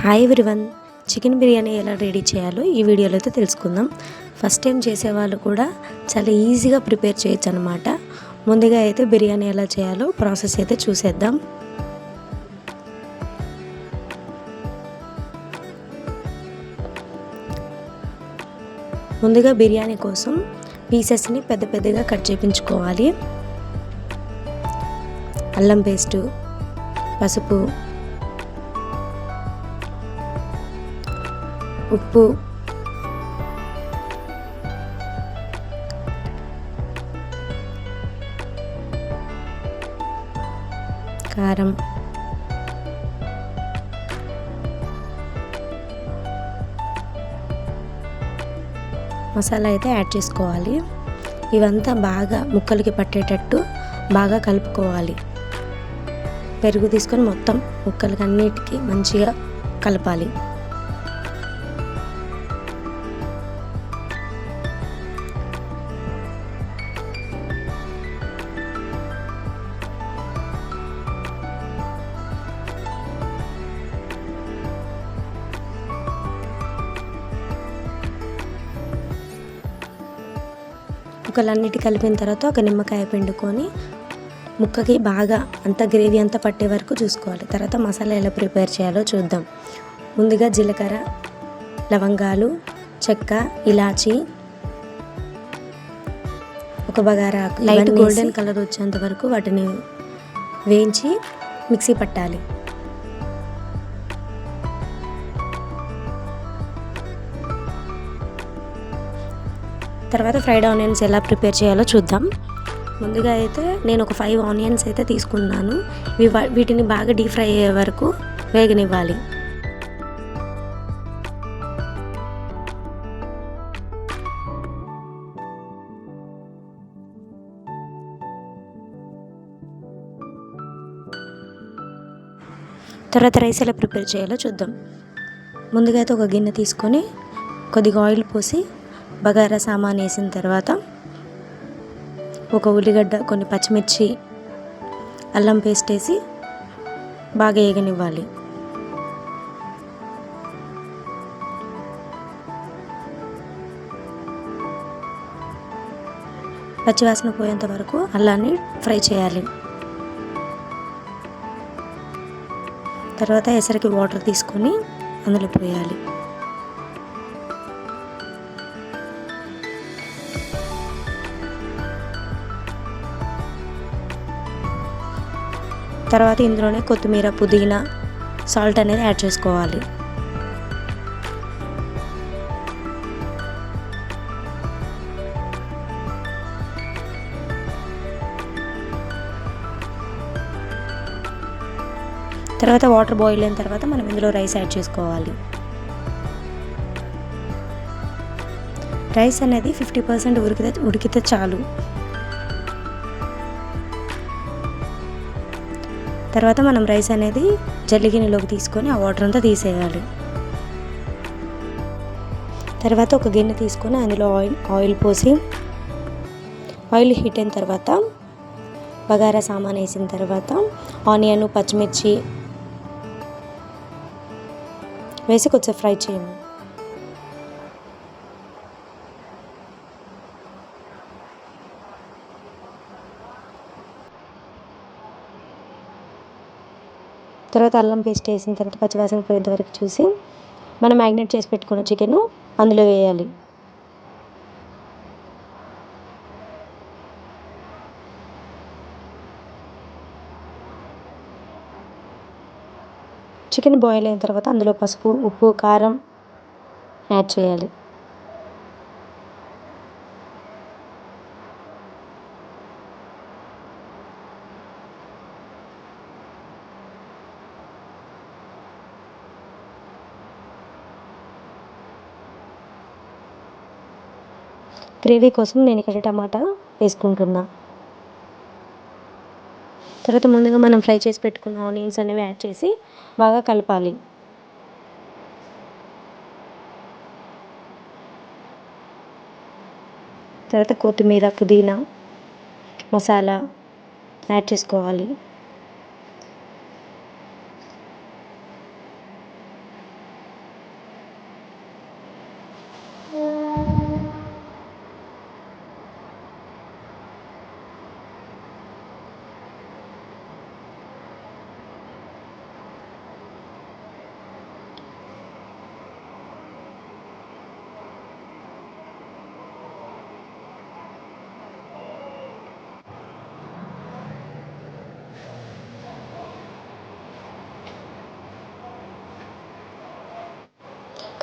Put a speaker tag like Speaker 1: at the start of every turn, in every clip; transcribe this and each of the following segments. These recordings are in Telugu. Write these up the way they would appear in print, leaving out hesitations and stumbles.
Speaker 1: హాయ్ ఎవ్రీవన్, చికెన్ బిర్యానీ ఎలా రెడీ చేయాలో ఈ వీడియోలో అయితే తెలుసుకుందాం. ఫస్ట్ టైం చేసేవాళ్ళు కూడా చాలా ఈజీగా ప్రిపేర్ చేయొచ్చు అనమాట. ముందుగా అయితే బిర్యానీ ఎలా చేయాలో ప్రాసెస్ అయితే చూసేద్దాం. ముందుగా బిర్యానీ కోసం పీసెస్ని పెద్ద పెద్దగా కట్ చేయించుకోవాలి. అల్లం పేస్టు, పసుపు, ఉప్పు, కారం, మసాలా అయితే యాడ్ చేసుకోవాలి. ఇవంతా బాగా ముక్కలకి పట్టేటట్టు బాగా కలుపుకోవాలి. పెరుగు తీసుకొని మొత్తం ముక్కలకి అన్నిటికీ మంచిగా కలపాలి. ముక్కలన్నిటి కలిపిన తర్వాత ఒక నిమ్మకాయ పిండుకొని ముక్కకి బాగా అంత గ్రేవీ అంతా పట్టే వరకు చూసుకోవాలి. తర్వాత మసాలా ఎలా ప్రిపేర్ చేయాలో చూద్దాం. ముందుగా జీలకర్ర, లవంగాలు, చెక్క, ఇలాచి, ఒక బగారా ఆకు లైట్ గోల్డెన్ కలర్ వచ్చేంత వరకు వాటిని వేయించి మిక్సీ పట్టాలి. తర్వాత ఫ్రైడ్ ఆనియన్స్ ఎలా ప్రిపేర్ చేయాలో చూద్దాం. ముందుగా అయితే నేను ఒక 5 ఆనియన్స్ అయితే తీసుకున్నాను. వీటిని బాగా డీప్ ఫ్రై అయ్యే వరకు వేగనివ్వాలి. తర్వాత రైస్ ఎలా ప్రిపేర్ చేయాలో చూద్దాం. ముందుగా అయితే ఒక గిన్నె తీసుకొని కొద్దిగా ఆయిల్ పోసి బగారా సామాన్ వేసిన తర్వాత ఒక ఉల్లిగడ్డ, కొన్ని పచ్చిమిర్చి, అల్లం పేస్ట్ వేసి బాగా వేగనివ్వాలి. పచ్చివాసన పోయేంత వరకు అల్లాన్ని ఫ్రై చేయాలి. తర్వాత ఎసరికి వాటర్ తీసుకొని అందులో పోయాలి. తర్వాత ఇందులోనే కొత్తిమీర, పుదీనా, సాల్ట్ అనేది యాడ్ చేసుకోవాలి. తర్వాత వాటర్ బాయిల్ అయిన తర్వాత మనం ఇందులో రైస్ యాడ్ చేసుకోవాలి. రైస్ అనేది 50% ఉడికితే చాలు. తర్వాత మనం రైస్ అనేది జల్లిగిన్నెలోకి తీసుకొని ఆ వాటర్ అంతా తీసేయాలి. తర్వాత ఒక గిన్నె తీసుకొని అందులో ఆయిల్ పోసి ఆయిల్ హీట్ అయిన తర్వాత బగారా సామాన్ వేసిన తర్వాత ఆనియన్, పచ్చిమిర్చి వేసి కొంచెం ఫ్రై చేయండి. తర్వాత అల్లం పేస్ట్ వేసిన తర్వాత పచ్చివాసన పోయేంత వరకు చూసి మనం మ్యాగ్నేట్ చేసి పెట్టుకున్న చికెన్ అందులో వేయాలి. చికెన్ బాయిల్ అయిన తర్వాత అందులో పసుపు, ఉప్పు, కారం యాడ్ చేయాలి. గ్రేవీ కోసం నేను ఇక్కడ టమాటా వేసుకుంటున్నా. తర్వాత ముందుగా మనం ఫ్రై చేసి పెట్టుకున్న ఆనియన్స్ అనేవి యాడ్ చేసి బాగా కలపాలి. తర్వాత కొత్తిమీర, పుదీనా, మసాలా యాడ్ చేసుకోవాలి.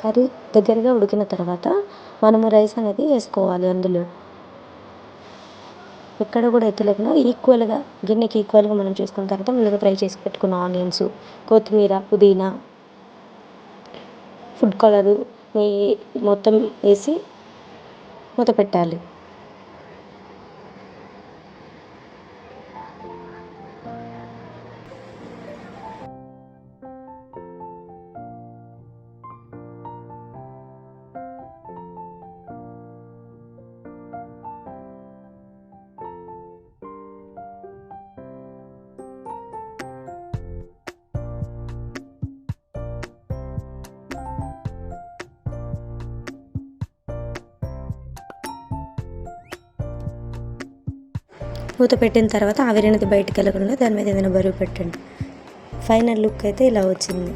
Speaker 1: కర్రీ దగ్గరగా ఉడికిన తర్వాత మనము రైస్ అనేది వేసుకోవాలి. అందులో ఎక్కడ కూడా ఎత్తలేకుండా ఈక్వల్గా గిన్నెకి ఈక్వల్గా మనం చేసుకున్న తర్వాత ముందుగా ఫ్రై చేసి పెట్టుకున్న ఆనియన్స్, కొత్తిమీర, పుదీనా, ఫుడ్ కలరు, నెయ్యి మొత్తం వేసి మూత పెట్టాలి. మూత పెట్టిన తర్వాత ఆవిరి అనేది బయటకు వెళ్ళకుండా దాని మీద ఏదైనా బరువు పెట్టండి. ఫైనల్ లుక్ అయితే ఇలా వచ్చింది.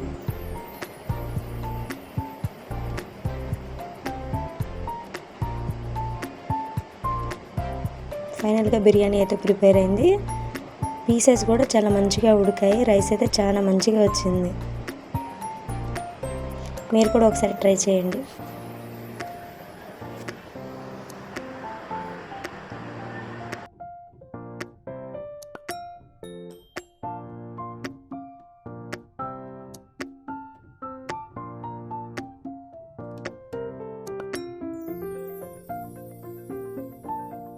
Speaker 1: ఫైనల్గా బిర్యానీ అయితే ప్రిపేర్ అయింది. పీసెస్ కూడా చాలా మంచిగా ఉడికాయి. రైస్ అయితే చాలా మంచిగా వచ్చింది. మీరు కూడా ఒకసారి ట్రై చేయండి.